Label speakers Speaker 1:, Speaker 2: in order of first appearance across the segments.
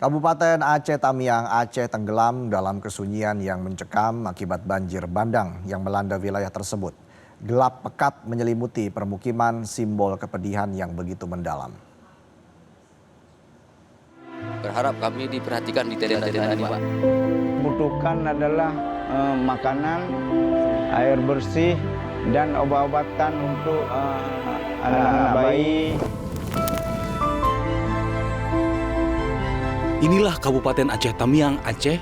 Speaker 1: Kabupaten Aceh Tamiang, Aceh tenggelam dalam kesunyian yang mencekam akibat banjir bandang yang melanda wilayah tersebut. Gelap pekat menyelimuti permukiman, simbol kepedihan yang begitu mendalam.
Speaker 2: Berharap kami diperhatikan di tenda-tenda ini, Pak.
Speaker 3: Butuhkan adalah makanan, air bersih, dan obat-obatan untuk anak-anak bayi.
Speaker 4: Inilah Kabupaten Aceh Tamiang, Aceh,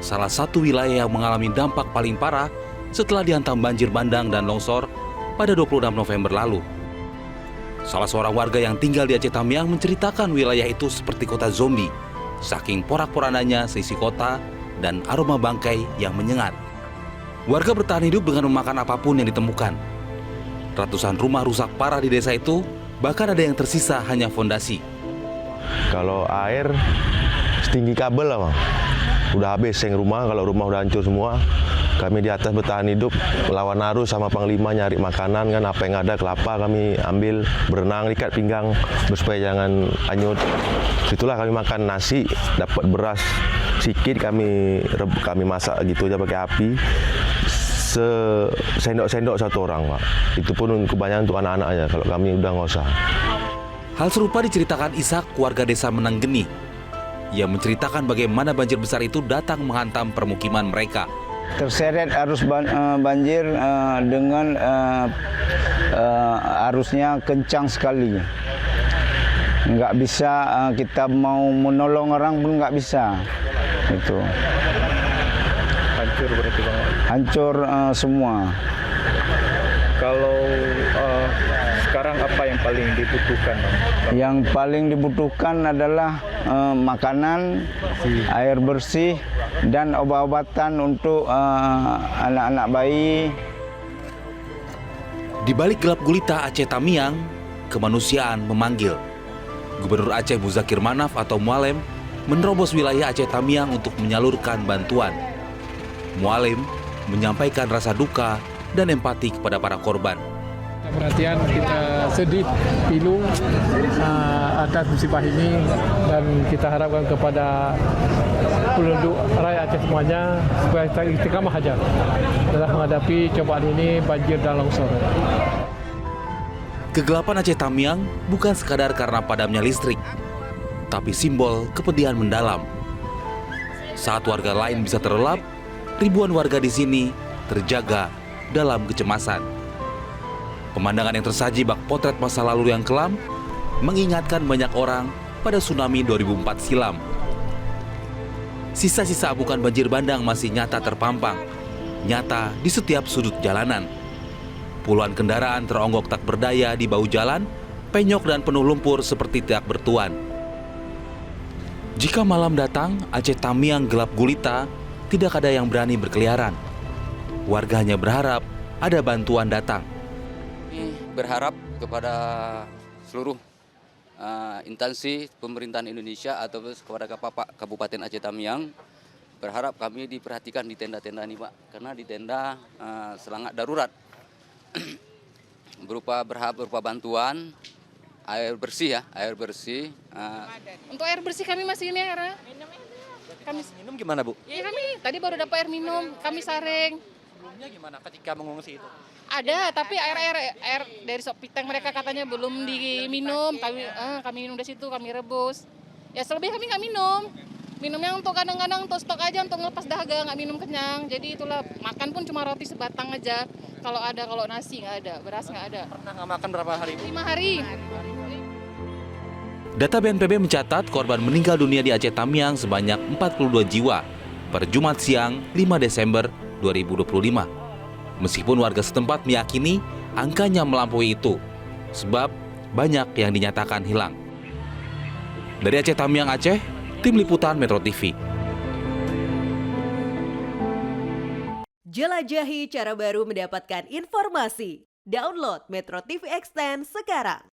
Speaker 4: salah satu wilayah yang mengalami dampak paling parah setelah dihantam banjir bandang dan longsor pada 26 November lalu. Salah seorang warga yang tinggal di Aceh Tamiang menceritakan wilayah itu seperti kota zombie, saking porak-porandanya seisi kota dan aroma bangkai yang menyengat. Warga bertahan hidup dengan memakan apapun yang ditemukan. Ratusan rumah rusak parah di desa itu, bahkan ada yang tersisa hanya fondasi.
Speaker 5: Kalau air setinggi kabel lah, Bang. Udah habis yang rumah, kalau rumah udah hancur semua. Kami di atas bertahan hidup, melawan arus sama Panglima nyari makanan kan, apa yang ada kelapa kami ambil, berenang ikat pinggang supaya jangan hanyut. Situlah kami makan nasi, dapat beras sedikit kami masak gitu aja pakai api. Sendok-sendok satu orang, Pak. Itu pun kebanyakan untuk anak-anak aja, kalau kami udah nggak usah.
Speaker 4: Hal serupa diceritakan Ishak, warga desa Menanggeni. Ia menceritakan bagaimana banjir besar itu datang menghantam permukiman mereka.
Speaker 3: Terseret arus banjir dengan arusnya kencang sekali. Nggak bisa kita mau menolong orang pun nggak bisa. Itu.
Speaker 6: Hancur berarti, Bang?
Speaker 3: Hancur semua.
Speaker 6: Kalau sekarang apa yang paling dibutuhkan, Bang?
Speaker 3: Yang paling dibutuhkan adalah makanan, air bersih, dan obat-obatan untuk anak-anak bayi.
Speaker 4: Di balik gelap gulita Aceh Tamiang, kemanusiaan memanggil. Gubernur Aceh Muzakir Manaf atau Mualem menerobos wilayah Aceh Tamiang untuk menyalurkan bantuan. Mualem menyampaikan rasa duka dan empati kepada para korban.
Speaker 7: Perhatian, kita sedih, pilu atas musibah ini, dan kita harapkan kepada penduduk rakyat Aceh semuanya supaya kita istiqamah saja dalam menghadapi cobaan ini, banjir dan longsor.
Speaker 4: Kegelapan Aceh Tamiang bukan sekadar karena padamnya listrik, tapi simbol kepedihan mendalam. Saat warga lain bisa terlelap, ribuan warga di sini terjaga dalam kecemasan. Pemandangan yang tersaji bak potret masa lalu yang kelam mengingatkan banyak orang pada tsunami 2004 silam. Sisa-sisa amukan banjir bandang masih nyata terpampang, nyata di setiap sudut jalanan. Puluhan kendaraan teronggok tak berdaya di bahu jalan, penyok dan penuh lumpur seperti tidak bertuan. Jika malam datang, Aceh Tamiang gelap gulita, tidak ada yang berani berkeliaran. Warganya berharap ada bantuan datang.
Speaker 2: Berharap kepada seluruh instansi pemerintahan Indonesia atau kepada Kabupaten Aceh Tamiang, berharap kami diperhatikan di tenda-tenda ini, Pak, karena di tenda sangat darurat berupa bantuan air bersih ya, air bersih.
Speaker 8: Untuk air bersih kami masih ini air.
Speaker 6: Kami minum gimana, Bu?
Speaker 8: Ya kami tadi baru dapat air minum, kami saring.
Speaker 6: Sebelumnya gimana ketika mengungsi itu?
Speaker 8: Ada, tapi air dari Sopiteng mereka katanya belum diminum. Kami minum dari situ, kami rebus. Ya selebih kami nggak minum. Minumnya untuk kadang-kadang untuk stok aja, untuk ngelepas dahaga, nggak minum kenyang. Jadi itulah, makan pun cuma roti sebatang aja. Kalau nasi nggak ada, beras nggak ada.
Speaker 6: Pernah nggak makan berapa hari?
Speaker 8: 5 hari.
Speaker 4: Data BNPB mencatat korban meninggal dunia di Aceh Tamiang sebanyak 42 jiwa per Jumat siang 5 Desember 2025. Meskipun warga setempat meyakini angkanya melampaui itu, sebab banyak yang dinyatakan hilang. Dari Aceh Tamiang, Aceh, Tim Liputan Metro TV.
Speaker 9: Jelajahi cara baru mendapatkan informasi. Download Metro TV Extend sekarang.